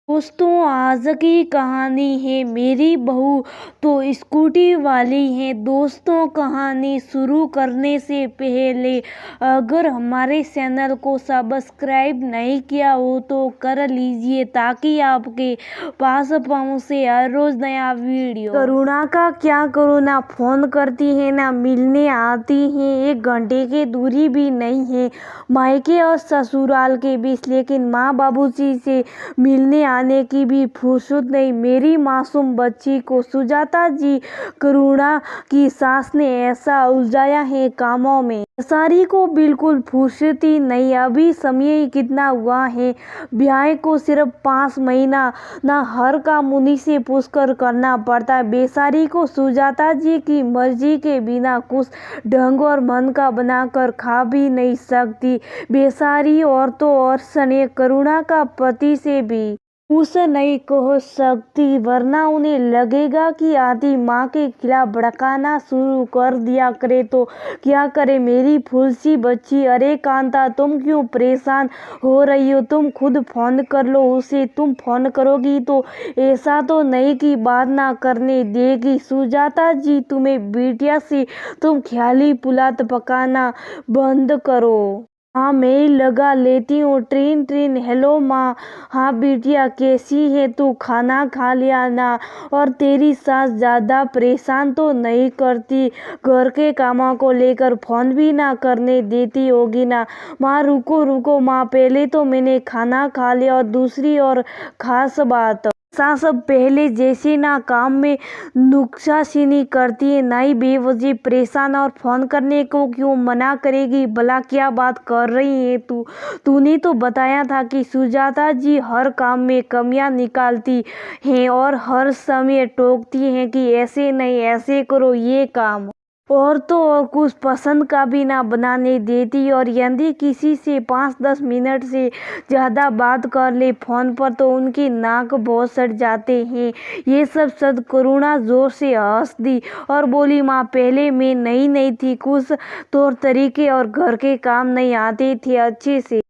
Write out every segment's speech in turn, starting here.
दोस्तों, आज की कहानी है मेरी बहू तो स्कूटी वाली है। दोस्तों, कहानी शुरू करने से पहले अगर हमारे चैनल को सब्सक्राइब नहीं किया हो तो कर लीजिए ताकि आपके पास पहुंचे हर रोज नया वीडियो। करुणा का क्या करो, ना फोन करती है ना मिलने आती है। 1 घंटे की दूरी भी नहीं है मायके और ससुराल के बीच, लेकिन माँ बाबूजी से मिलने आने की भी फुर्सत नहीं। मेरी मासूम बच्ची को सुजाता जी करुणा की सास ने ऐसा उलझाया है कामों में, सारी को बिल्कुल फुर्सत ही नहीं। अभी समय कितना हुआ है ब्याह को, सिर्फ 5 महीना। ना हर काम उन्हीं से पूछकर करना पड़ता है। बेचारी को सुजाता जी की मर्जी के बिना कुछ ढंग और मन का बनाकर खा भी नहीं सकती। बेचारी औरतों और सने करुणा का पति से भी कुछ नहीं कह सकती, वरना उन्हें लगेगा कि आदि माँ के खिलाफ भड़काना शुरू कर दिया करे तो क्या करे मेरी फूलसी बच्ची। अरे कांता, तुम क्यों परेशान हो रही हो? तुम खुद फोन कर लो उसे। तुम फोन करोगी तो ऐसा तो नहीं कि बात ना करने देगी। सुजाता जी तुम्हें बिटिया से तुम ख्याली पुलाव पकाना बंद करो। हाँ, मैं लगा लेती हूँ। ट्रीन ट्रीन, हेलो माँ। हाँ बिटिया, कैसी है तू? खाना खा लिया ना? और तेरी सास ज़्यादा परेशान तो नहीं करती? घर के कामों को लेकर फ़ोन भी ना करने देती होगी ना? माँ रुको रुको माँ, पहले तो मैंने खाना खा लिया। और दूसरी और ख़ास बात, सास अब पहले जैसी ना काम में नुक्सासीनी करती है ना ही बेवजह परेशान। और फोन करने को क्यों मना करेगी? भला क्या बात कर रही है तू? तूने तो बताया था कि सुजाता जी हर काम में कमियां निकालती हैं और हर समय टोकती हैं कि ऐसे नहीं ऐसे करो ये काम, और तो और कुछ पसंद का भी ना बनाने देती। और यदि किसी से 5-10 मिनट से ज़्यादा बात कर ले फ़ोन पर तो उनकी नाक बहुत सट जाते हैं। ये सब करुणा जोर से हंस दी और बोली, माँ पहले मैं नई थी, कुछ तौर तरीके और घर के काम नहीं आते थे अच्छे से,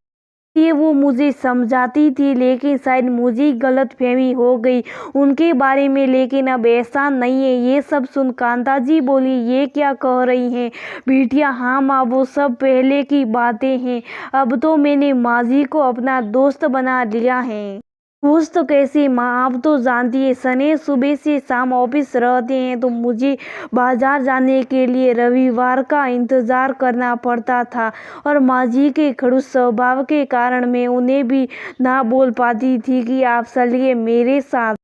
ये वो मुझे समझाती थी। लेकिन शायद मुझे गलतफहमी हो गई उनके बारे में। लेकिन अब ऐसा नहीं है। ये सब सुन कांता जी बोली, ये क्या कह रही हैं बिटिया? हाँ माँ, वो सब पहले की बातें हैं। अब तो मैंने माजी को अपना दोस्त बना लिया है। दोस्त कैसे माँ? आप तो जानती है सने सुबह से शाम ऑफिस रहते हैं तो मुझे बाजार जाने के लिए रविवार का इंतज़ार करना पड़ता था। और माँ जी के खड़ूस स्वभाव के कारण मैं उन्हें भी ना बोल पाती थी कि आप चलिए मेरे साथ।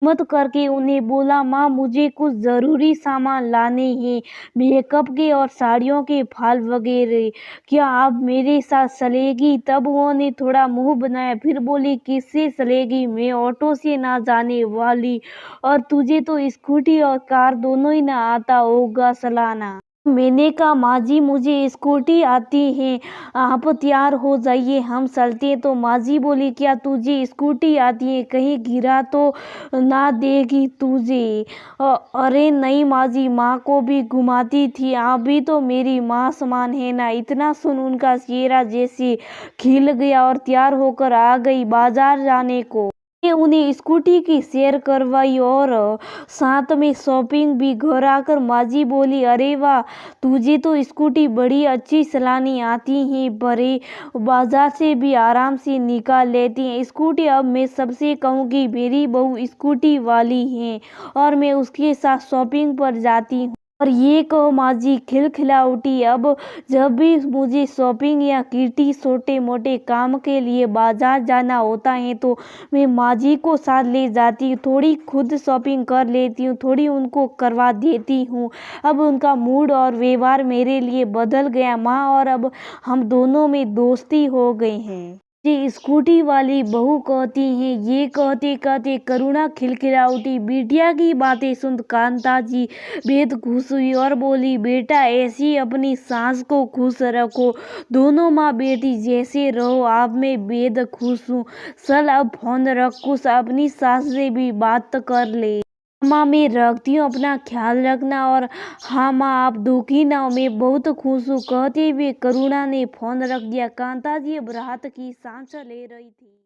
मत करके उन्हें बोला, माँ मुझे कुछ ज़रूरी सामान लाने हैं, मेकअप के और साड़ियों के फाल वगैरह, क्या आप मेरे साथ चलेगी? तब उन्होंने थोड़ा मुंह बनाया, फिर बोली, किससे चलेगी? मैं ऑटो से ना जाने वाली, और तुझे तो स्कूटी और कार दोनों ही ना आता होगा चलाना। मैंने कहा, माँ जी मुझे स्कूटी आती है, आप तैयार हो जाइए हम चलते हैं। तो माँ जी बोली, क्या तुझे स्कूटी आती है? कहीं गिरा तो ना देगी तुझे? अरे नहीं माँ जी, माँ को भी घुमाती थी, आप भी तो मेरी माँ समान है ना। इतना सुन उनका चेहरा जैसे खिल गया और तैयार होकर आ गई बाजार जाने को। मैंने उन्हें स्कूटी की सैर करवाई और साथ में शॉपिंग भी। घर आकर माँ जी बोली, अरे वाह, तुझे तो स्कूटी बड़ी अच्छी चलानी आती है, बड़े बाजार से भी आराम से निकाल लेती है स्कूटी। अब मैं सबसे कहूँगी मेरी बहू स्कूटी वाली है और मैं उसके साथ शॉपिंग पर जाती हूँ। और ये कहो माँ जी खिलखिला उठी, अब जब भी मुझे शॉपिंग या किटी छोटे मोटे काम के लिए बाजार जाना होता है तो मैं माँ जी को साथ ले जाती हूँ। थोड़ी खुद शॉपिंग कर लेती हूँ, थोड़ी उनको करवा देती हूँ। अब उनका मूड और व्यवहार मेरे लिए बदल गया माँ, और अब हम दोनों में दोस्ती हो गई है। जी स्कूटी वाली बहू कहती है। ये कहते कहते करुणा खिलखिला उठी। बिटिया की बातें सुन कांता जी बेहद खुश हुई और बोली, बेटा ऐसी अपनी सास को खुश रखो, दोनों माँ बेटी जैसे रहो। आप मैं बेहद खुश हूँ। चल अब फोन रख, कुछ अपनी सास से भी बात कर ले। माँ मैं रखती हूँ, अपना ख्याल रखना। और हाँ माँ, आप दुखी ना हो, मैं बहुत खुश हूँ। कहते हुए करुणा ने फोन रख दिया। कांता जी अब राहत की सांस ले रही थी।